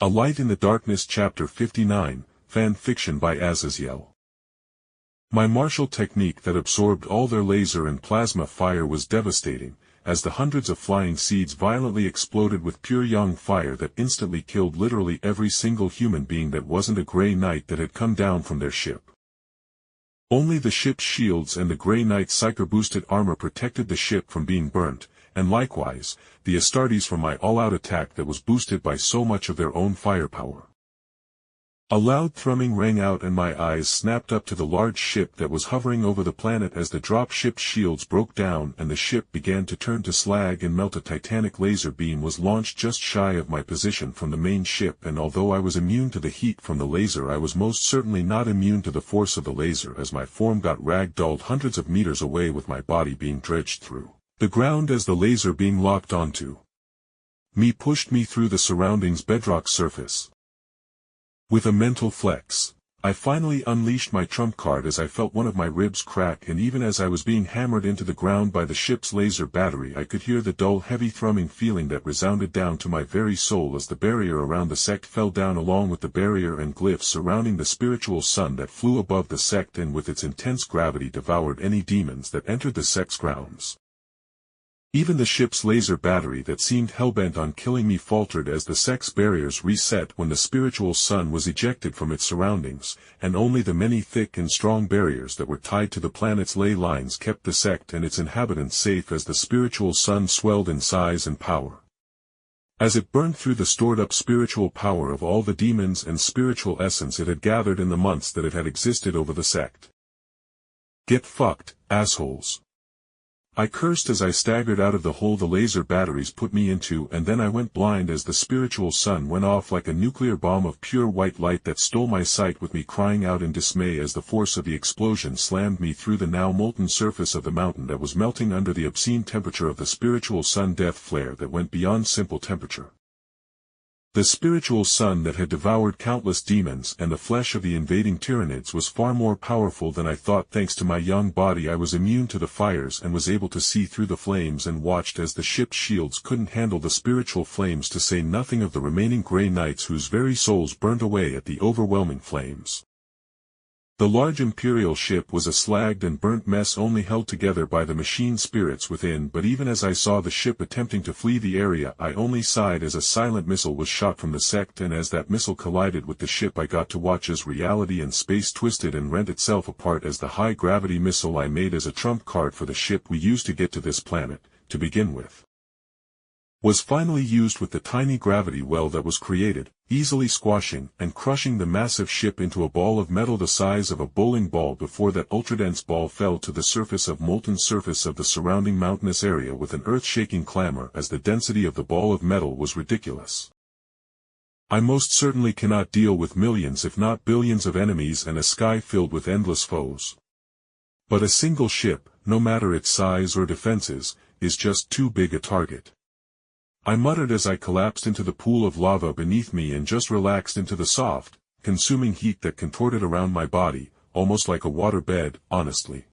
A Light in the Darkness Chapter 59, Fan Fiction by Azazyel. My martial technique that absorbed all their laser and plasma fire was devastating, as the hundreds of flying seeds violently exploded with pure yang fire that instantly killed literally every single human being that wasn't a Grey Knight that had come down from their ship. Only the ship's shields and the Grey Knight's psycho-boosted armor protected the ship from being burnt, and likewise, the Astartes from my all-out attack that was boosted by so much of their own firepower. A loud thrumming rang out and my eyes snapped up to the large ship that was hovering over the planet as the drop ship's shields broke down and the ship began to turn to slag and melt. A titanic laser beam was launched just shy of my position from the main ship, and although I was immune to the heat from the laser, I was most certainly not immune to the force of the laser, as my form got rag-dolled hundreds of meters away with my body being dredged through the ground as the laser being locked onto me pushed me through the surroundings bedrock surface. With a mental flex, I finally unleashed my trump card as I felt one of my ribs crack, and even as I was being hammered into the ground by the ship's laser battery, I could hear the dull heavy thrumming feeling that resounded down to my very soul as the barrier around the Sect fell down along with the barrier and glyphs surrounding the spiritual sun that flew above the Sect and with its intense gravity devoured any demons that entered the Sect's grounds. Even the ship's laser battery that seemed hellbent on killing me faltered as the Sect's barriers reset when the spiritual sun was ejected from its surroundings, and only the many thick and strong barriers that were tied to the planet's ley lines kept the Sect and its inhabitants safe as the spiritual sun swelled in size and power. As it burned through the stored-up spiritual power of all the demons and spiritual essence it had gathered in the months that it had existed over the Sect. "Get fucked, assholes," I cursed as I staggered out of the hole the laser batteries put me into, and then I went blind as the spiritual sun went off like a nuclear bomb of pure white light that stole my sight, with me crying out in dismay as the force of the explosion slammed me through the now molten surface of the mountain that was melting under the obscene temperature of the spiritual sun death flare that went beyond simple temperature. The spiritual sun that had devoured countless demons and the flesh of the invading tyrannids was far more powerful than I thought. Thanks to my young body I was immune to the fires and was able to see through the flames, and watched as the ship's shields couldn't handle the spiritual flames, to say nothing of the remaining Grey Knights whose very souls burned away at the overwhelming flames. The large Imperial ship was a slagged and burnt mess only held together by the machine spirits within, but even as I saw the ship attempting to flee the area I only sighed as a silent missile was shot from the Sect, and as that missile collided with the ship I got to watch as reality and space twisted and rent itself apart as the high-gravity missile I made as a trump card for the ship we used to get to this planet, to begin with, was finally used with the tiny gravity well that was created, easily squashing and crushing the massive ship into a ball of metal the size of a bowling ball before that ultradense ball fell to the molten surface of the surrounding mountainous area with an earth-shaking clamor, as the density of the ball of metal was ridiculous. I most certainly cannot deal with millions if not billions of enemies and a sky filled with endless foes. But a single ship, no matter its size or defenses, is just too big a target. I muttered as I collapsed into the pool of lava beneath me and just relaxed into the soft, consuming heat that contorted around my body, almost like a water bed, honestly.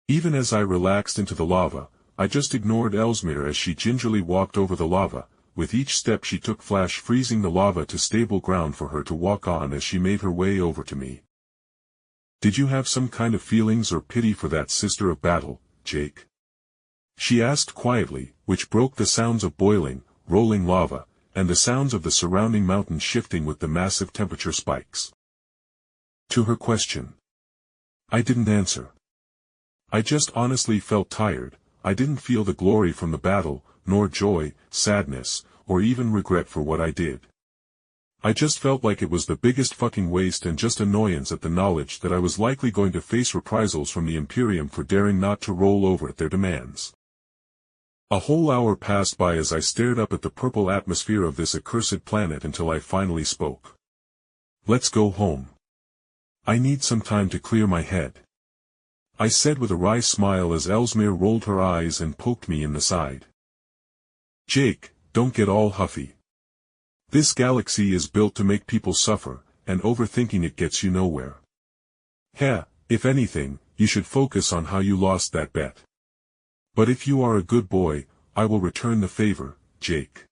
Even as I relaxed into the lava, I just ignored Ellesmere as she gingerly walked over the lava, with each step she took flash freezing the lava to stable ground for her to walk on as she made her way over to me. "Did you have some kind of feelings or pity for that sister of battle, Jake?" she asked quietly, which broke the sounds of boiling, rolling lava, and the sounds of the surrounding mountain shifting with the massive temperature spikes. To her question, I didn't answer. I just honestly felt tired. I didn't feel the glory from the battle, nor joy, sadness, or even regret for what I did. I just felt like it was the biggest fucking waste and just annoyance at the knowledge that I was likely going to face reprisals from the Imperium for daring not to roll over at their demands. A whole hour passed by as I stared up at the purple atmosphere of this accursed planet until I finally spoke. "Let's go home. I need some time to clear my head," I said with a wry smile as Ellesmere rolled her eyes and poked me in the side. "Jake, don't get all huffy. This galaxy is built to make people suffer, and overthinking it gets you nowhere. Heh, if anything, you should focus on how you lost that bet. But if you are a good boy, I will return the favor, Jake."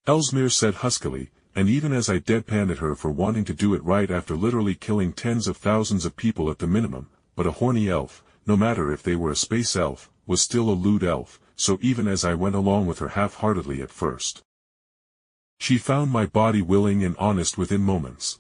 Ellesmere said huskily, and even as I deadpanned at her for wanting to do it right after literally killing tens of thousands of people at the minimum, but a horny elf, no matter if they were a space elf, was still a lewd elf, so even as I went along with her half-heartedly at first, she found my body willing and honest within moments.